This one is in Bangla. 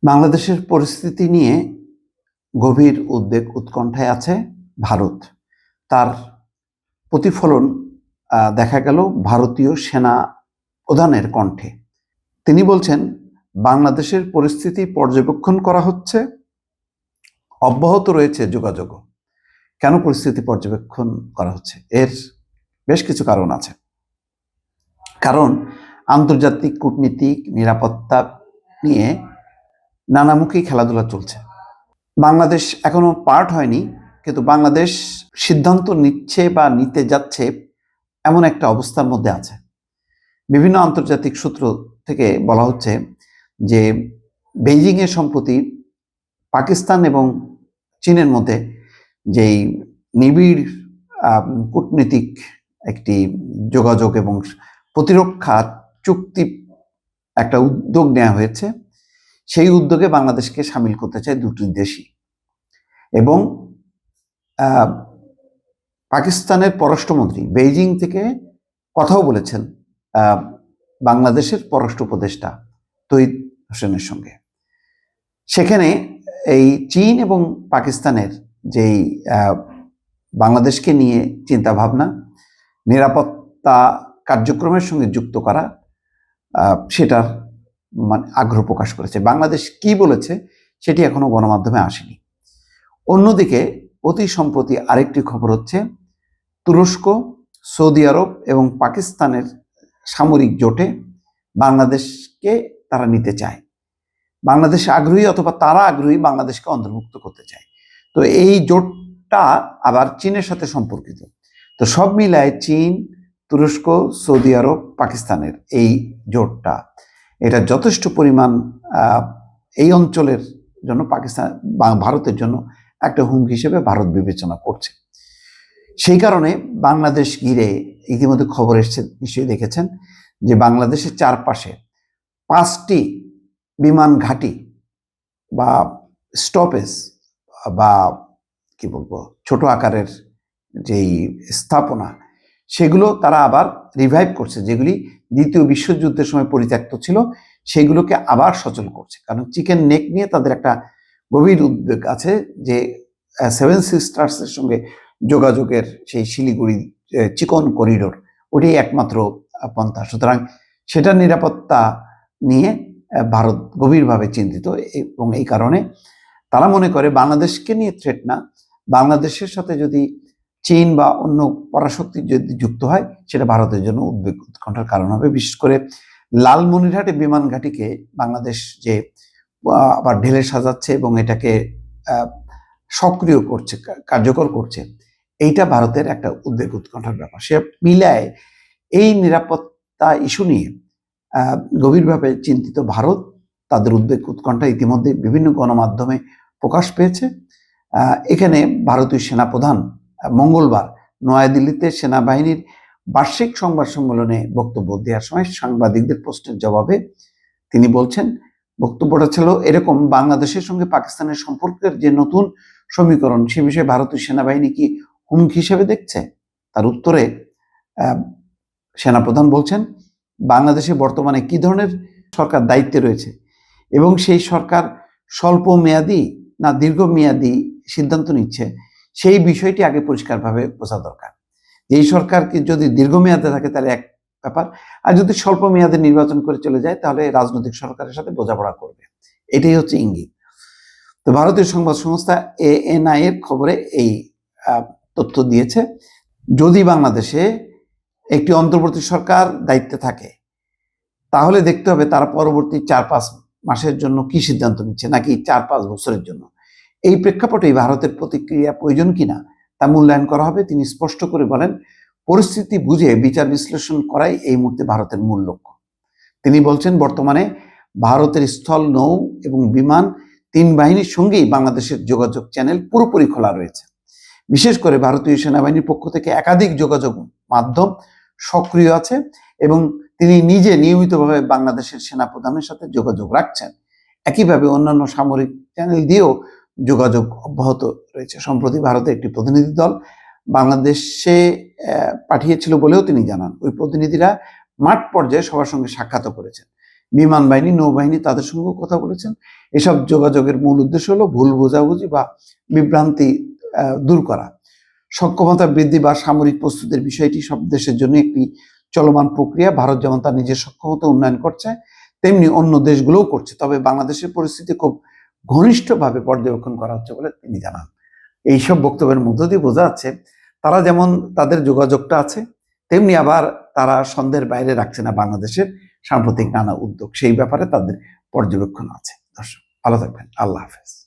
বাংলাদেশের পরিস্থিতি নিয়ে গভীর উদ্বেগ উৎকণ্ঠায় আছে ভারত। তার প্রতিফলন দেখা গেল ভারতীয় সেনা প্রধানের কণ্ঠে। তিনি বলছেন, বাংলাদেশের পরিস্থিতি পর্যবেক্ষণ করা হচ্ছে, অব্যাহত রয়েছে যোগাযোগ। কেন পরিস্থিতি পর্যবেক্ষণ করা হচ্ছে? এর বেশ কিছু কারণ আছে। কারণ আন্তর্জাতিক কূটনীতিক নিরাপত্তা নিয়ে নানামুখী খেলাধুলা চলছে। বাংলাদেশ এখনো পার্ট হয়নি, কিন্তু বাংলাদেশ সিদ্ধান্ত নিচ্ছে বা নিতে যাচ্ছে এমন একটা অবস্থার মধ্যে আছে। বিভিন্ন আন্তর্জাতিক সূত্র থেকে বলা হচ্ছে যে বেইজিংয়ে সম্প্রতি পাকিস্তান এবং চীনের মধ্যে যেই নিবিড় কূটনীতিক একটি যোগাযোগ এবং প্রতিরক্ষা চুক্তি একটা উদ্যোগ নেওয়া হয়েছে, সেই উদ্যোগে বাংলাদেশকে সামিল করতে চায় দুটি দেশই। এবং পাকিস্তানের পররাষ্ট্রমন্ত্রী বেইজিং থেকে কথাও বলেছেন বাংলাদেশের পররাষ্ট্র উপদেষ্টা তৌহিদ হোসেনের সঙ্গে। সেখানে এই চীন এবং পাকিস্তানের যেই বাংলাদেশকে নিয়ে চিন্তাভাবনা, নিরাপত্তা কার্যক্রমের সঙ্গে যুক্ত করা, সেটার মানে আগ্রহ প্রকাশ করেছে। বাংলাদেশ কি বলেছে সেটি এখনো গণমাধ্যমে আসেনি। অন্যদিকে অতি সম্প্রতি আরেকটি খবর হচ্ছে, তুরস্ক, সৌদি আরব এবং পাকিস্তানের সামরিক জোটে বাংলাদেশকে তারা নিতে চায়। বাংলাদেশ আগ্রহী অথবা তারা আগ্রহী বাংলাদেশকে অন্তর্ভুক্ত করতে চায়। তো এই জোটটা আবার চীনের সাথে সম্পর্কিত। তো সব মিলায় চীন, তুরস্ক, সৌদি আরব, পাকিস্তানের এই জোটটা, এটা যথেষ্ট পরিমাণ এই অঞ্চলের জন্য পাকিস্তান ভারতের জন্য একটা হুমকি হিসেবে ভারত বিবেচনা করছে। সেই কারণে বাংলাদেশ ঘিরে ইতিমধ্যে খবর এসেছে, নিশ্চয়ই দেখেছেন, যে বাংলাদেশের চারপাশে 5টি বিমান ঘাঁটি বা স্টপেজ বা কি বলবো ছোট আকারের যেই স্থাপনা, সেগুলো তারা আবার রিভাইভ করছে। যেগুলি দ্বিতীয় বিশ্বযুদ্ধের সময় পরিত্যক্ত ছিল, সেগুলোকে আবার সচল করছে। কারণ চিকেন নেক নিয়ে তাদের একটা গভীর উদ্বেগ আছে যে 7 সিস্টার্সের সঙ্গে যোগাযোগের সেই শিলিগুড়ি চিকন করিডোর, ওটাই একমাত্র পন্থা। সুতরাং সেটার নিরাপত্তা নিয়ে ভারত গভীরভাবে চিন্তিত, এবং এই কারণে তারা মনে করে বাংলাদেশকে নিয়ে থ্রেট না, বাংলাদেশের সাথে যদি চীন বা অন্য পরাশক্তি যদি যুক্ত হয়, সেটা ভারতের জন্য উদ্বেগ উৎকণ্ঠার কারণ হবে। বিশেষ করে লালমনিরহাটে বিমান ঘাঁটিকে বাংলাদেশ যে আবার ঢেলে সাজাচ্ছে এবং এটাকে সক্রিয় করছে, কার্যকর করছে, এইটা ভারতের একটা উদ্বেগ উৎকণ্ঠার ব্যাপার। সে মিলায় এই নিরাপত্তা ইস্যু নিয়ে গভীরভাবে চিন্তিত ভারত। তাদের উদ্বেগ উৎকণ্ঠা ইতিমধ্যে বিভিন্ন গণমাধ্যমে প্রকাশ পেয়েছে। এখানে ভারতীয় সেনাপ্রধান মঙ্গলবার নয়াদিল্লিতে সেনাবাহিনীর বার্ষিক সংবাদ সম্মেলনে বক্তব্য দেওয়ার সময় সাংবাদিকদের প্রশ্নের জবাবে তিনি বলছেন, বক্তব্যটা ছিল এরকম, বাংলাদেশের সঙ্গে পাকিস্তানের সম্পর্কের যে নতুন সমীকরণ, সে বিষয়ে ভারতীয় সেনাবাহিনী কি হুমকি হিসেবে দেখছে? তার উত্তরে সেনাপ্রধান বলছেন, বাংলাদেশে বর্তমানে কি ধরনের সরকার দায়িত্বে রয়েছে এবং সেই সরকার স্বল্প মেয়াদী না দীর্ঘমেয়াদী সিদ্ধান্ত নিচ্ছে, সেই বিষয়টি আগে পরিষ্কারভাবে বোঝা দরকার। এই সরকার কি যদি দীর্ঘমেয়াদে থাকে তাহলে এক ব্যাপার, আর যদি স্বল্প মেয়াদে নির্বাচন করে চলে যায় তাহলে রাজনৈতিক সরকারের সাথে বোঝাপড়া করবে। এটাই হচ্ছে ইঙ্গিত। তো ভারতীয় সংবাদ সংস্থা ANI এর খবরে এই তথ্য দিয়েছে। যদি বাংলাদেশে একটি অন্তর্বর্তী সরকার দায়িত্বে থাকে, তাহলে দেখতে হবে তারা পরবর্তী 4-5 মাসের জন্য কি সিদ্ধান্ত নিচ্ছে, নাকি 4-5 বছরের জন্য। এই প্রেক্ষাপটেই ভারতের প্রতিক্রিয়া প্রয়োজন কিনা তা মূল্যায়ন করা হবে। তিনি স্পষ্ট করে বলেন, পরিস্থিতি বুঝে বিচার বিশ্লেষণ করাই এই মুহূর্তে ভারতের মূল লক্ষ্য। তিনি বলছেন, বর্তমানে ভারতের স্থল, নৌ এবং বিমান 3 বাহিনীর সঙ্গেই বাংলাদেশের যোগাযোগ চ্যানেল পুরোপুরি খোলা রয়েছে। বিশেষ করে ভারতীয় সেনাবাহিনীর পক্ষ থেকে একাধিক যোগাযোগ মাধ্যম সক্রিয় আছে এবং তিনি নিজে নিয়মিতভাবে বাংলাদেশের সেনাপ্রধানের সাথে যোগাযোগ রাখছেন। একইভাবে অন্যান্য সামরিক চ্যানেল দিয়েও যোগাযোগ অব্যাহত রয়েছে। সম্প্রতি ভারতের একটি প্রতিনিধি দল বাংলাদেশে পাঠিয়েছিল বলেও তিনি জানান। ওই প্রতিনিধিরা মাঠ পর্যায়ে সবার সঙ্গে সাক্ষাৎ করেছেন বিমান বাহিনী, নৌবাহিনী, তাদের সঙ্গেও কথা বলেছেন। এসব যোগাযোগের মূল উদ্দেশ্য হলো ভুল বোঝাবুঝি বা বিভ্রান্তি দূর করা। সক্ষমতা বৃদ্ধি বা সামরিক প্রস্তুতির বিষয়টি সব দেশের জন্য একটি চলমান প্রক্রিয়া। ভারত যেমন তার নিজের সক্ষমতা উন্নয়ন করছে, তেমনি অন্য দেশগুলোও করছে। তবে বাংলাদেশের পরিস্থিতি খুব ঘনিষ্ঠভাবে পর্যবেক্ষণ করা হচ্ছে বলে তিনি জানান। এইসব বক্তব্যের মধ্য দিয়ে বোঝা যাচ্ছে তারা যেমন তাদের যোগাযোগটা আছে, তেমনি আবার তারা সন্দেহের বাইরে রাখছে না বাংলাদেশের সাম্প্রতিক নানা উদ্যোগ। সেই ব্যাপারে তাদের পর্যবেক্ষণ আছে। দর্শক ভালো থাকবেন। আল্লাহ হাফেজ।